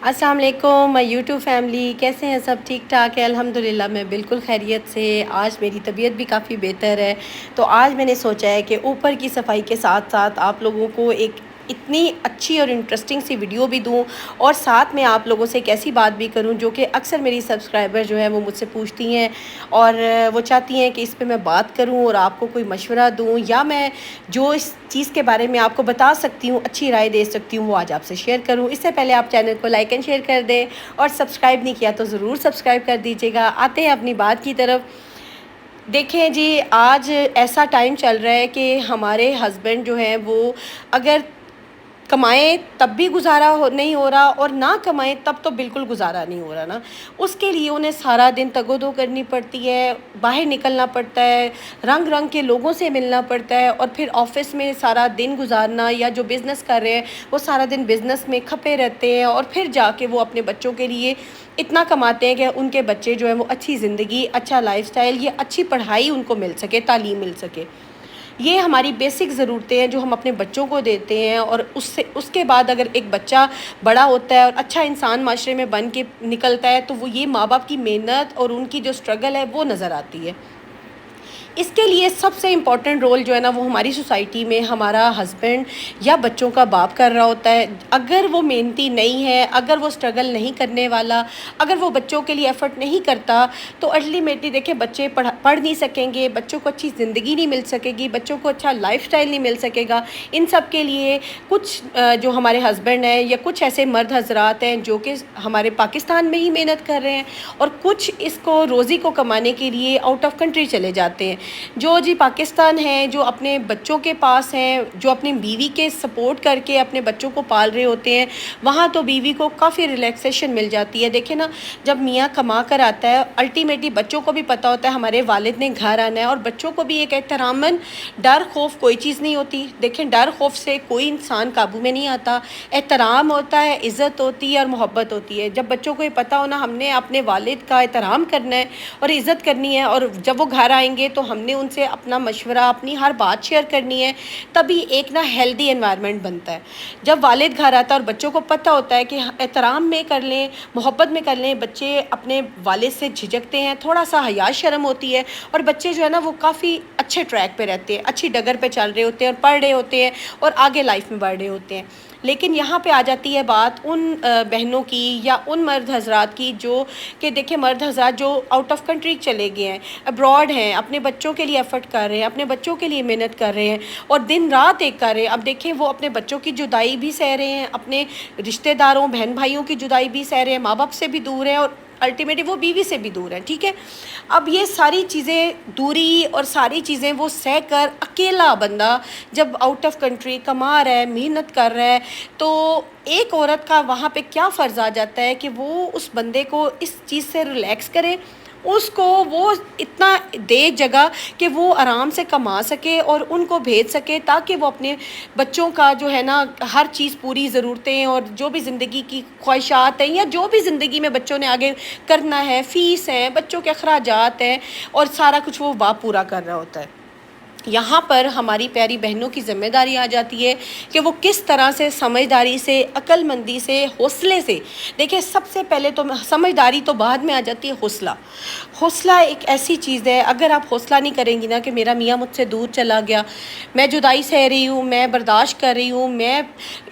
السلام علیکم میں یوٹیوب فیملی، کیسے ہیں سب؟ ٹھیک ٹھاک ہے الحمدللہ، میں بالکل خیریت سے۔ آج میری طبیعت بھی کافی بہتر ہے، تو آج میں نے سوچا ہے کہ اوپر کی صفائی کے ساتھ ساتھ آپ لوگوں کو ایک اتنی اچھی اور انٹرسٹنگ سی ویڈیو بھی دوں، اور ساتھ میں آپ لوگوں سے ایک ایسی بات بھی کروں جو کہ اکثر میری سبسکرائبر جو ہے وہ مجھ سے پوچھتی ہیں، اور وہ چاہتی ہیں کہ اس پہ میں بات کروں اور آپ کو کوئی مشورہ دوں، یا میں جو اس چیز کے بارے میں آپ کو بتا سکتی ہوں، اچھی رائے دے سکتی ہوں، وہ آج آپ سے شیئر کروں۔ اس سے پہلے آپ چینل کو لائک اینڈ شیئر کر دیں، اور سبسکرائب نہیں کیا تو ضرور سبسکرائب کر دیجیے گا۔ آتے ہیں اپنی بات کی طرف۔ دیکھیں جی، آج ایسا ٹائم چل رہا ہے کہ ہمارے ہسبینڈ جو ہیں وہ اگر کمائیں تب بھی گزارا نہیں ہو رہا، اور نہ کمائیں تب تو بالکل گزارا نہیں ہو رہا نا۔ اس کے لیے انہیں سارا دن تگ و دو کرنی پڑتی ہے، باہر نکلنا پڑتا ہے، رنگ رنگ کے لوگوں سے ملنا پڑتا ہے، اور پھر آفس میں سارا دن گزارنا، یا جو بزنس کر رہے ہیں وہ سارا دن بزنس میں کھپے رہتے ہیں، اور پھر جا کے وہ اپنے بچوں کے لیے اتنا کماتے ہیں کہ ان کے بچے جو ہیں وہ اچھی زندگی، اچھا لائف سٹائل، یا اچھی پڑھائی ان کو مل سکے، تعلیم مل سکے۔ یہ ہماری بیسک ضرورتیں ہیں جو ہم اپنے بچوں کو دیتے ہیں، اور اس کے بعد اگر ایک بچہ بڑا ہوتا ہے اور اچھا انسان معاشرے میں بن کے نکلتا ہے، تو وہ یہ ماں باپ کی محنت اور ان کی جو سٹرگل ہے وہ نظر آتی ہے۔ اس کے لیے سب سے امپورٹنٹ رول جو ہے نا، وہ ہماری سوسائٹی میں ہمارا ہسبینڈ یا بچوں کا باپ کر رہا ہوتا ہے۔ اگر وہ محنتی نہیں ہے، اگر وہ سٹرگل نہیں کرنے والا، اگر وہ بچوں کے لیے ایفرٹ نہیں کرتا، تو الٹیمیٹلی دیکھیں بچے پڑھ نہیں سکیں گے، بچوں کو اچھی زندگی نہیں مل سکے گی، بچوں کو اچھا لائف سٹائل نہیں مل سکے گا۔ ان سب کے لیے کچھ جو ہمارے ہسبینڈ ہیں یا کچھ ایسے مرد حضرات ہیں جو کہ ہمارے پاکستان میں ہی محنت کر رہے ہیں، اور کچھ اس کو روزی کو کمانے کے لیے آؤٹ آف کنٹری چلے جاتے ہیں۔ جو جی پاکستان ہیں، جو اپنے بچوں کے پاس ہیں، جو اپنی بیوی کے سپورٹ کر کے اپنے بچوں کو پال رہے ہوتے ہیں، وہاں تو بیوی کو کافی ریلیکسیشن مل جاتی ہے۔ دیکھیں نا، جب میاں کما کر آتا ہے، الٹیمیٹلی بچوں کو بھی پتہ ہوتا ہے ہمارے والد نے گھر آنا ہے، اور بچوں کو بھی ایک احتراماً ڈر خوف کوئی چیز نہیں ہوتی۔ دیکھیں، ڈر خوف سے کوئی انسان قابو میں نہیں آتا، احترام ہوتا ہے، عزت ہوتی ہے اور محبت ہوتی ہے۔ جب بچوں کو یہ پتہ ہونا ہم نے اپنے والد کا احترام کرنا ہے اور عزت کرنی ہے، اور جب وہ گھر آئیں گے تو ہم نے ان سے اپنا مشورہ، اپنی ہر بات شیئر کرنی ہے، تبھی ایک نا ہیلدی انوائرمنٹ بنتا ہے۔ جب والد گھر آتا ہے اور بچوں کو پتہ ہوتا ہے کہ احترام میں کر لیں، محبت میں کر لیں، بچے اپنے والد سے جھجکتے ہیں، تھوڑا سا حیا شرم ہوتی ہے، اور بچے جو ہے نا وہ کافی اچھے ٹریک پہ رہتے ہیں، اچھی ڈگر پہ چل رہے ہوتے ہیں، اور پڑھ رہے ہوتے ہیں، اور آگے لائف میں بڑھ رہے ہوتے ہیں۔ لیکن یہاں پہ آ جاتی ہے بات ان بہنوں کی یا ان مرد حضرات کی جو کہ دیکھیں، مرد حضرات جو آؤٹ آف کنٹری چلے گئے ہیں، ابراڈ ہیں، اپنے بچوں کے لیے ایفرٹ کر رہے ہیں، اپنے بچوں کے لیے محنت کر رہے ہیں، اور دن رات ایک کر رہے ہیں۔ اب دیکھیں، وہ اپنے بچوں کی جدائی بھی سہ رہے ہیں، اپنے رشتہ داروں، بہن بھائیوں کی جدائی بھی سہ رہے ہیں، ماں باپ سے بھی دور ہیں، اور الٹیمیٹلی وہ بیوی سے بھی دور ہیں، ٹھیک ہے۔ اب یہ ساری چیزیں، دوری اور ساری چیزیں وہ سہ کر اکیلا بندہ جب آؤٹ آف کنٹری کما رہا ہے، محنت کر رہا ہے، تو ایک عورت کا وہاں پہ کیا فرض آ جاتا ہے کہ وہ اس بندے کو اس چیز سے ریلیکس کرے، اس کو وہ اتنا دے جگہ کہ وہ آرام سے کما سکے اور ان کو بھیج سکے، تاکہ وہ اپنے بچوں کا جو ہے نا ہر چیز پوری ضرورتیں اور جو بھی زندگی کی خواہشات ہیں، یا جو بھی زندگی میں بچوں نے آگے کرنا ہے، فیس ہے، بچوں کے اخراجات ہیں، اور سارا کچھ وہ باپ پورا کر رہا ہوتا ہے۔ یہاں پر ہماری پیاری بہنوں کی ذمہ داری آ جاتی ہے کہ وہ کس طرح سے سمجھداری سے، عقل مندی سے، حوصلے سے، دیکھیں سب سے پہلے تو سمجھداری تو بعد میں آ جاتی ہے، حوصلہ۔ حوصلہ ایک ایسی چیز ہے، اگر آپ حوصلہ نہیں کریں گی نا کہ میرا میاں مجھ سے دور چلا گیا، میں جدائی سہ رہی ہوں، میں برداشت کر رہی ہوں، میں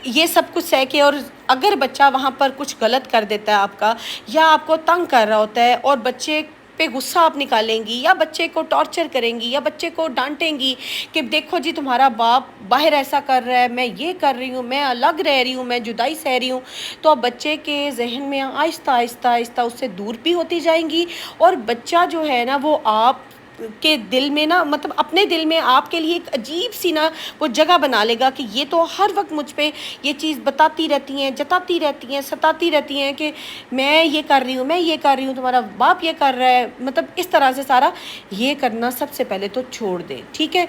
یہ سب کچھ سہ کے، اور اگر بچہ وہاں پر کچھ غلط کر دیتا ہے آپ کا، یا آپ کو تنگ کر رہا ہوتا ہے، اور بچے پہ غصہ آپ نکالیں گی، یا بچے کو ٹارچر کریں گی، یا بچے کو ڈانٹیں گی کہ دیکھو جی تمہارا باپ باہر ایسا کر رہا ہے، میں یہ کر رہی ہوں، میں الگ رہ رہی ہوں، میں جدائی سہ رہی ہوں، تو اب بچے کے ذہن میں آہستہ آہستہ آہستہ اس سے دور بھی ہوتی جائیں گی، اور بچہ جو ہے نا وہ آپ کے دل میں نا، مطلب اپنے دل میں آپ کے لیے ایک عجیب سی نا وہ جگہ بنا لے گا کہ یہ تو ہر وقت مجھ پہ یہ چیز بتاتی رہتی ہیں، جتاتی رہتی ہیں، ستاتی رہتی ہیں کہ میں یہ کر رہی ہوں، میں یہ کر رہی ہوں، تمہارا باپ یہ کر رہا ہے، مطلب اس طرح سے سارا یہ کرنا سب سے پہلے تو چھوڑ دے، ٹھیک ہے۔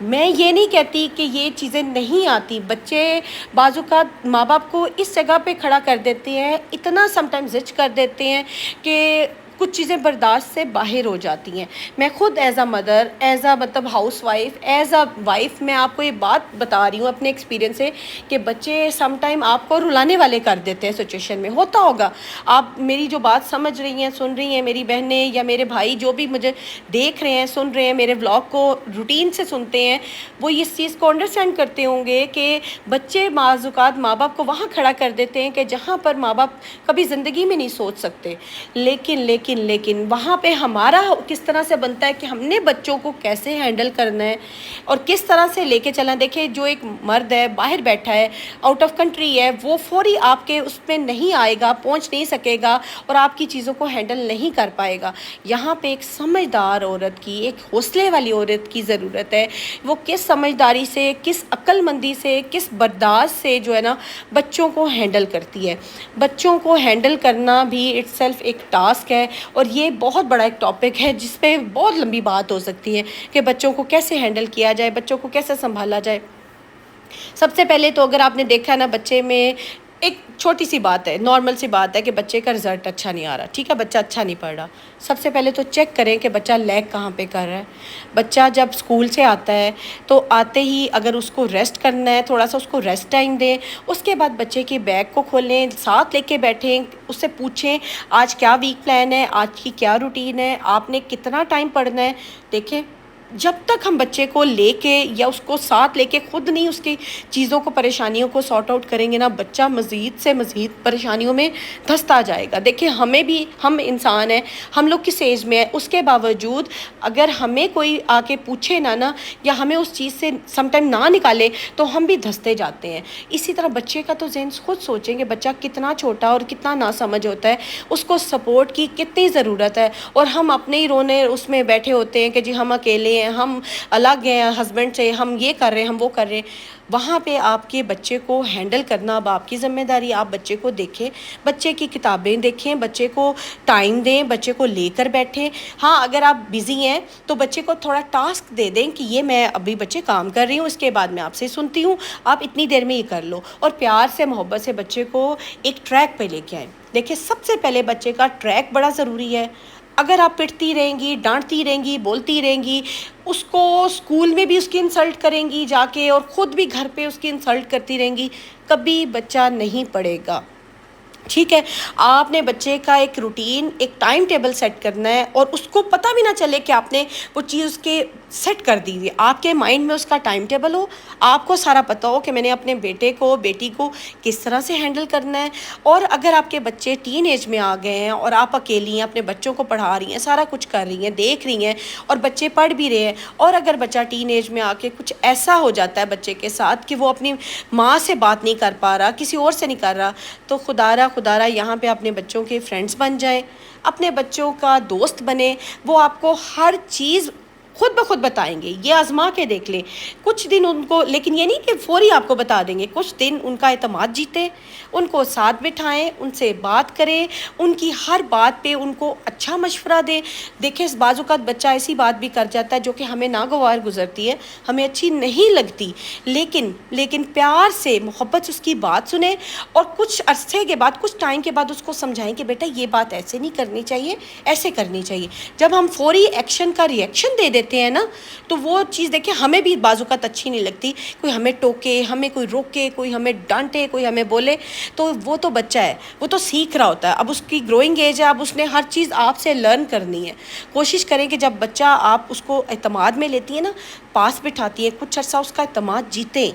میں یہ نہیں کہتی کہ یہ چیزیں نہیں آتی، بچے بعض اوقات ماں باپ کو اس جگہ پہ کھڑا کر دیتے ہیں، اتنا سم ٹائم زج کر دیتے ہیں کہ کچھ چیزیں برداشت سے باہر ہو جاتی ہیں۔ میں خود as a mother, as a مطلب housewife, as a wife میں آپ کو یہ بات بتا رہی ہوں اپنے ایکسپیرینس سے کہ بچے سم ٹائم آپ کو رلانے والے کر دیتے ہیں سچویشن میں، ہوتا ہوگا۔ آپ میری جو بات سمجھ رہی ہیں، سن رہی ہیں، میری بہنیں یا میرے بھائی جو بھی مجھے دیکھ رہے ہیں، سن رہے ہیں، میرے ولاگ کو روٹین سے سنتے ہیں، وہ اس چیز کو انڈرسٹینڈ کرتے ہوں گے کہ بچے بعض اوقات ماں باپ کو وہاں کھڑا کر دیتے ہیں کہ جہاں پر ماں باپ کبھی زندگی میں نہیں سوچ سکتے۔ لیکن وہاں پہ ہمارا کس طرح سے بنتا ہے کہ ہم نے بچوں کو کیسے ہینڈل کرنا ہے اور کس طرح سے لے کے چلنا۔ دیکھیں جو ایک مرد ہے باہر بیٹھا ہے، آؤٹ آف کنٹری ہے، وہ فوری آپ کے اس میں نہیں آئے گا، پہنچ نہیں سکے گا اور آپ کی چیزوں کو ہینڈل نہیں کر پائے گا۔ یہاں پہ ایک سمجھدار عورت کی، ایک حوصلے والی عورت کی ضرورت ہے۔ وہ کس سمجھداری سے، کس عقل مندی سے، کس برداشت سے جو ہے نا بچوں کو ہینڈل کرتی ہے۔ بچوں کو ہینڈل کرنا بھی اٹ سیلف ایک ٹاسک ہے، اور یہ بہت بڑا ایک ٹاپک ہے جس پہ بہت لمبی بات ہو سکتی ہے کہ بچوں کو کیسے ہینڈل کیا جائے، بچوں کو کیسے سنبھالا جائے۔ سب سے پہلے تو اگر آپ نے دیکھا نا، بچے میں ایک چھوٹی سی بات ہے، نارمل سی بات ہے کہ بچے کا رزلٹ اچھا نہیں آ رہا، ٹھیک ہے، بچہ اچھا نہیں پڑھ رہا۔ سب سے پہلے تو چیک کریں کہ بچہ لیگ کہاں پہ کر رہا ہے۔ بچہ جب اسکول سے آتا ہے تو آتے ہی اگر اس کو ریسٹ کرنا ہے، تھوڑا سا اس کو ریسٹ ٹائم دیں۔ اس کے بعد بچے کے بیگ کو کھولیں، ساتھ لے کے بیٹھیں، اس سے پوچھیں آج کیا ویک پلان ہے، آج کی کیا روٹین ہے، آپ نے کتنا ٹائم پڑھنا ہے۔ دیکھیں جب تک ہم بچے کو لے کے یا اس کو ساتھ لے کے خود نہیں اس کی چیزوں کو، پریشانیوں کو سارٹ آؤٹ کریں گے نا، بچہ مزید سے مزید پریشانیوں میں دھنستا جائے گا۔ دیکھیں ہمیں بھی، ہم انسان ہیں، ہم لوگ کس ایج میں ہیں، اس کے باوجود اگر ہمیں کوئی آ کے پوچھے نا یا ہمیں اس چیز سے سم ٹائم نہ نکالے تو ہم بھی دھنستے جاتے ہیں۔ اسی طرح بچے کا تو ذہن خود سوچیں کہ بچہ کتنا چھوٹا اور کتنا ناسمجھ ہوتا ہے، اس کو سپورٹ کی کتنی ضرورت ہے، اور ہم اپنے ہی رونے اس میں بیٹھے ہوتے ہیں کہ جی ہم اکیلے ہیں، ہم الگ ہیں ہسبینڈ سے، ہم یہ کر رہے ہیں، ہم وہ کر رہے ہیں۔ وہاں پہ آپ کے بچے کو ہینڈل کرنا اب آپ کی ذمہ داری۔ آپ بچے کو دیکھیں، بچے کی کتابیں دیکھیں، بچے کو ٹائم دیں، بچے کو لے کر بیٹھیں۔ ہاں اگر آپ بزی ہیں تو بچے کو تھوڑا ٹاسک دے دیں کہ یہ میں ابھی بچے کام کر رہی ہوں، اس کے بعد میں آپ سے سنتی ہوں، آپ اتنی دیر میں یہ کر لو، اور پیار سے محبت سے بچے کو ایک ٹریک پہ لے کے آئیں۔ دیکھیں سب سے پہلے بچے کا ٹریک بڑا ضروری ہے۔ اگر آپ پٹتی رہیں گی، ڈانٹتی رہیں گی، بولتی رہیں گی، اس کو اسکول میں بھی اس کی انسلٹ کریں گی جا کے، اور خود بھی گھر پہ اس کی انسلٹ کرتی رہیں گی، کبھی بچہ نہیں پڑھے گا۔ ٹھیک ہے، آپ نے بچے کا ایک روٹین، ایک ٹائم ٹیبل سیٹ کرنا ہے، اور اس کو پتہ بھی نہ چلے کہ آپ نے وہ چیز اس کے سیٹ کر دی ہوئی، آپ کے مائنڈ میں اس کا ٹائم ٹیبل ہو، آپ کو سارا پتہ ہو کہ میں نے اپنے بیٹے کو، بیٹی کو کس طرح سے ہینڈل کرنا ہے۔ اور اگر آپ کے بچے ٹین ایج میں آ گئے ہیں اور آپ اکیلی ہیں، اپنے بچوں کو پڑھا رہی ہیں، سارا کچھ کر رہی ہیں، دیکھ رہی ہیں، اور بچے پڑھ بھی رہے ہیں، اور اگر بچہ ٹین ایج میں آ کے کچھ ایسا ہو جاتا ہے بچے کے ساتھ کہ وہ اپنی ماں سے بات نہیں کر پا رہا، کسی اور سے نہیں کر رہا، تو خدا را یہاں پہ اپنے بچوں کے فرینڈز بن جائیں، اپنے بچوں کا دوست بنے۔ وہ آپ کو ہر چیز خود بخود بتائیں گے، یہ آزما کے دیکھ لیں کچھ دن ان کو، لیکن یہ نہیں کہ فوری آپ کو بتا دیں گے، کچھ دن ان کا اعتماد جیتیں، ان کو ساتھ بٹھائیں، ان سے بات کریں، ان کی ہر بات پہ ان کو اچھا مشورہ دیں۔ دیکھیں بعض اوقات بچہ ایسی بات بھی کر جاتا ہے جو کہ ہمیں ناگوار گزرتی ہے، ہمیں اچھی نہیں لگتی، لیکن پیار سے محبت سے اس کی بات سنیں، اور کچھ عرصے کے بعد، کچھ ٹائم کے بعد اس کو سمجھائیں کہ بیٹا یہ بات ایسے نہیں کرنی چاہیے، ایسے کرنی چاہیے۔ جب ہم فوری ایکشن کا ریئیکشن دے دیتے ہیں نا، تو وہ چیز دیکھیں ہمیں بھی بعض اوقات اچھی نہیں لگتی، کوئی ہمیں ٹوکے، ہمیں کوئی روکے، کوئی ہمیں ڈانٹے، کوئی ہمیں بولے، تو وہ تو بچہ ہے، وہ تو سیکھ رہا ہوتا ہے، اب اس کی گروئنگ ایج ہے، اب اس نے ہر چیز آپ سے لرن کرنی ہے۔ کوشش کریں کہ جب بچہ آپ اس کو اعتماد میں لیتی ہیں نا، پاس بٹھاتی ہیں، کچھ عرصہ اس کا اعتماد جیتیں۔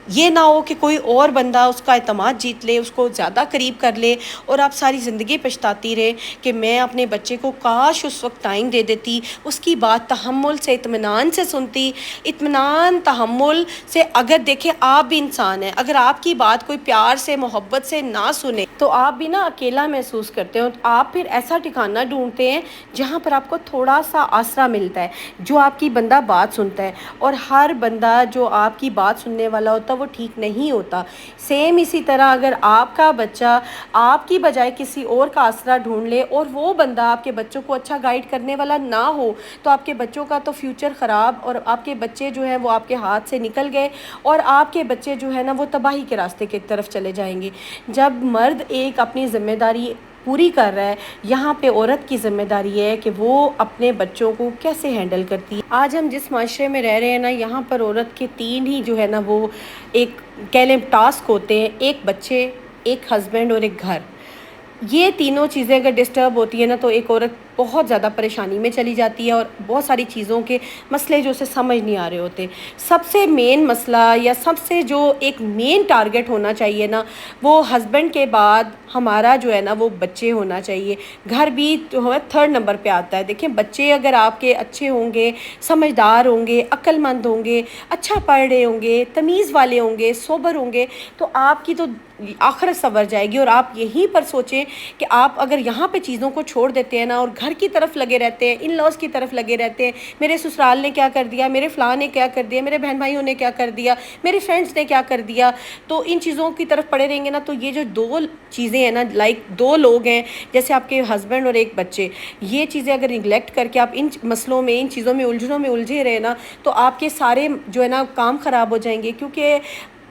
یہ نہ ہو کہ کوئی اور بندہ اس کا اعتماد جیت لے، اس کو زیادہ قریب کر لے، اور آپ ساری زندگی پچھتاتی رہے کہ میں اپنے بچے کو کاش اس وقت ٹائم دے دیتی، اس کی بات تحمل سے، اطمینان سے سنتی۔ اطمینان، تحمل سے، اگر دیکھیں آپ بھی انسان ہیں، اگر آپ کی بات کوئی پیار سے، محبت سے نہ سنے تو آپ بھی نا اکیلا محسوس کرتے ہیں، آپ پھر ایسا ٹھکانہ ڈھونڈتے ہیں جہاں پر آپ کو تھوڑا سا آسرا ملتا ہے، جو آپ کی بندہ بات سنتا ہے، اور ہر بندہ جو آپ کی بات سننے والا ہوتا ہے وہ ٹھیک نہیں ہوتا۔ سیم اسی طرح اگر آپ کا بچہ آپ کی بجائے کسی اور کا آسرا ڈھونڈ لے، اور وہ بندہ آپ کے بچوں کو اچھا گائیڈ کرنے والا نہ ہو، تو آپ کے بچوں کا تو فیوچر خراب، اور آپ کے بچے جو ہیں وہ آپ کے ہاتھ سے نکل گئے، اور آپ کے بچے جو ہے نا وہ تباہی کے راستے کی طرف چلے جائیں گے۔ جب مرد ایک اپنی ذمہ داری پوری کر رہا ہے، یہاں پہ عورت کی ذمہ داری ہے کہ وہ اپنے بچوں کو کیسے ہینڈل کرتی ہے۔ آج ہم جس معاشرے میں رہ رہے ہیں نا، یہاں پر عورت کے 3 ہی جو ہے نا وہ ایک کہہ لیں ٹاسک ہوتے ہیں: ایک بچے، ایک ہسبینڈ اور ایک گھر۔ یہ تینوں چیزیں اگر ڈسٹرب ہوتی ہیں نا تو ایک عورت بہت زیادہ پریشانی میں چلی جاتی ہے، اور بہت ساری چیزوں کے مسئلے جو اسے سمجھ نہیں آ رہے ہوتے۔ سب سے مین مسئلہ یا سب سے جو ایک مین ٹارگٹ ہونا چاہیے نا، وہ ہسبینڈ کے بعد ہمارا جو ہے نا وہ بچے ہونا چاہیے۔ گھر بھی جو ہے 3rd نمبر پہ آتا ہے۔ دیکھیں، بچے اگر آپ کے اچھے ہوں گے، سمجھدار ہوں گے، عقل مند ہوں گے، اچھا پڑھ رہے ہوں گے، تمیز والے ہوں گے، سوبر ہوں گے، تو آپ کی تو آخرت سنور جائے گی۔ اور آپ یہیں پر سوچیں کہ آپ اگر یہاں پہ چیزوں کو چھوڑ دیتے ہیں نا اور گھر کی طرف لگے رہتے ہیں، ان لاز کی طرف لگے رہتے ہیں، میرے سسرال نے کیا کر دیا، میرے فلاں نے کیا کر دیا، میرے بہن بھائیوں نے کیا کر دیا، میرے فرینڈس نے کیا کر دیا، تو ان چیزوں کی طرف پڑے رہیں گے نا، تو یہ جو 2 چیزیں ہیں نا، لائک 2 لوگ ہیں جیسے آپ کے ہسبینڈ اور ایک بچے، یہ چیزیں اگر نگلیکٹ کر کے آپ ان مسئلوں میں، ان چیزوں میں، الجھنوں میں الجھے رہے نا، تو آپ کے سارے جو ہے نا کام خراب ہو جائیں گے۔ کیونکہ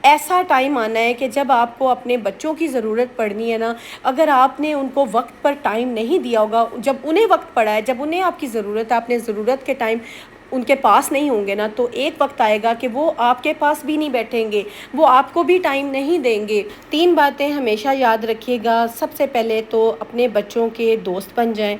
ایسا ٹائم آنا ہے کہ جب آپ کو اپنے بچوں کی ضرورت پڑنی ہے نا، اگر آپ نے ان کو وقت پر ٹائم نہیں دیا ہوگا، جب انہیں وقت پڑا ہے، جب انہیں آپ کی ضرورت ہے، آپ نے ضرورت کے ٹائم ان کے پاس نہیں ہوں گے نا، تو ایک وقت آئے گا کہ وہ آپ کے پاس بھی نہیں بیٹھیں گے، وہ آپ کو بھی ٹائم نہیں دیں گے۔ 3 باتیں ہمیشہ یاد رکھیے گا۔ سب سے پہلے تو اپنے بچوں کے دوست بن جائیں،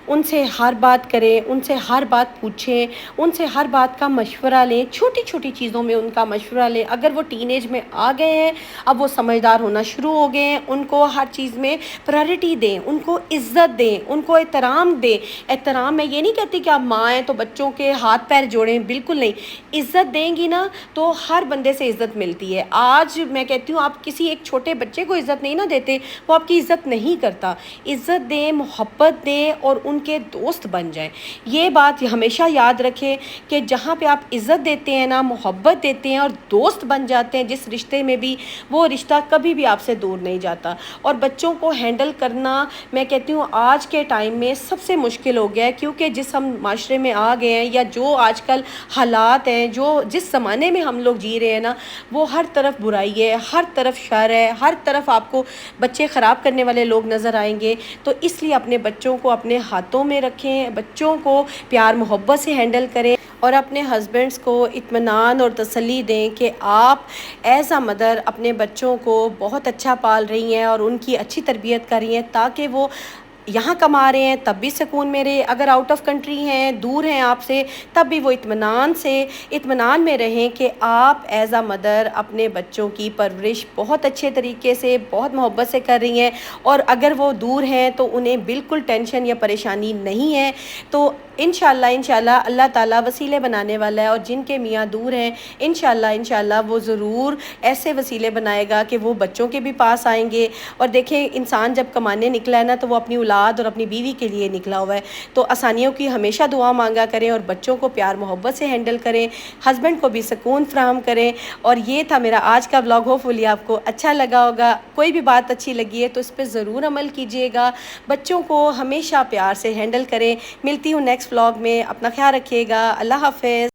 ان سے ہر بات کریں، ان سے ہر بات پوچھیں، ان سے ہر بات کا مشورہ لیں، چھوٹی چھوٹی چیزوں میں ان کا مشورہ لیں۔ اگر وہ ٹین ایج میں آ گئے ہیں، اب وہ سمجھدار ہونا شروع ہو گئے ہیں، ان کو ہر چیز میں پرائرٹی دیں، ان کو عزت دیں، ان کو احترام دیں۔ احترام، میں یہ نہیں کہتی کہ آپ ماں ہیں تو بچوں کے ہاتھ پیر جوڑیں، بالکل نہیں۔ عزت دیں گی نا تو ہر بندے سے عزت ملتی ہے۔ آج میں کہتی ہوں، آپ کسی ایک چھوٹے بچے کو عزت نہیں نہ دیتے، وہ آپ کی عزت نہیں کرتا۔ عزت دیں، محبت دیں اور ان کے دوست بن جائیں۔ یہ بات ہمیشہ یاد رکھیں کہ جہاں پہ آپ عزت دیتے ہیں نا، محبت دیتے ہیں اور دوست بن جاتے ہیں جس رشتے میں بھی، وہ رشتہ کبھی بھی آپ سے دور نہیں جاتا۔ اور بچوں کو ہینڈل کرنا، میں کہتی ہوں آج کے ٹائم میں سب سے مشکل ہو گیا ہے، کیونکہ جس ہم معاشرے میں آ گئے ہیں، یا جو آج کل حالات ہیں، جس زمانے میں ہم لوگ جی رہے ہیں نا، وہ ہر طرف برائی ہے، ہر طرف شر ہے، ہر طرف آپ کو بچے خراب کرنے والے لوگ نظر آئیں گے۔ تو اس لیے اپنے بچوں کو اپنے ہاتھوں میں رکھیں، بچوں کو پیار محبت سے ہینڈل کریں، اور اپنے ہسبینڈس کو اطمینان اور تسلی دیں کہ آپ ایز اے مدر اپنے بچوں کو بہت اچھا پال رہی ہیں اور ان کی اچھی تربیت کر رہی ہیں، تاکہ وہ یہاں کما رہے ہیں تب بھی سکون میں رہے، اگر آؤٹ آف کنٹری ہیں، دور ہیں آپ سے، تب بھی وہ اطمینان میں رہیں کہ آپ ایز اے مدر اپنے بچوں کی پرورش بہت اچھے طریقے سے، بہت محبت سے کر رہی ہیں، اور اگر وہ دور ہیں تو انہیں بالکل ٹینشن یا پریشانی نہیں ہے۔ تو انشاءاللہ اللہ تعالیٰ وسیلے بنانے والا ہے، اور جن کے میاں دور ہیں، انشاءاللہ وہ ضرور ایسے وسیلے بنائے گا کہ وہ بچوں کے بھی پاس آئیں گے۔ اور دیکھیں، انسان جب کمانے نکلا ہے نا تو وہ اپنی اولاد اور اپنی بیوی کے لیے نکلا ہوا ہے، تو آسانیوں کی ہمیشہ دعا مانگا کریں، اور بچوں کو پیار محبت سے ہینڈل کریں، ہسبینڈ کو بھی سکون فراہم کریں۔ اور یہ تھا میرا آج کا ولاگ، ہوپ فلی آپ کو اچھا لگا ہوگا۔ کوئی بھی بات اچھی لگی ہے تو اس پہ ضرور عمل کیجیے گا۔ بچوں کو ہمیشہ پیار سے ہینڈل کریں۔ ملتی ہوں نیکسٹ ولاگ میں، اپنا خیال رکھیے گا۔ اللہ حافظ۔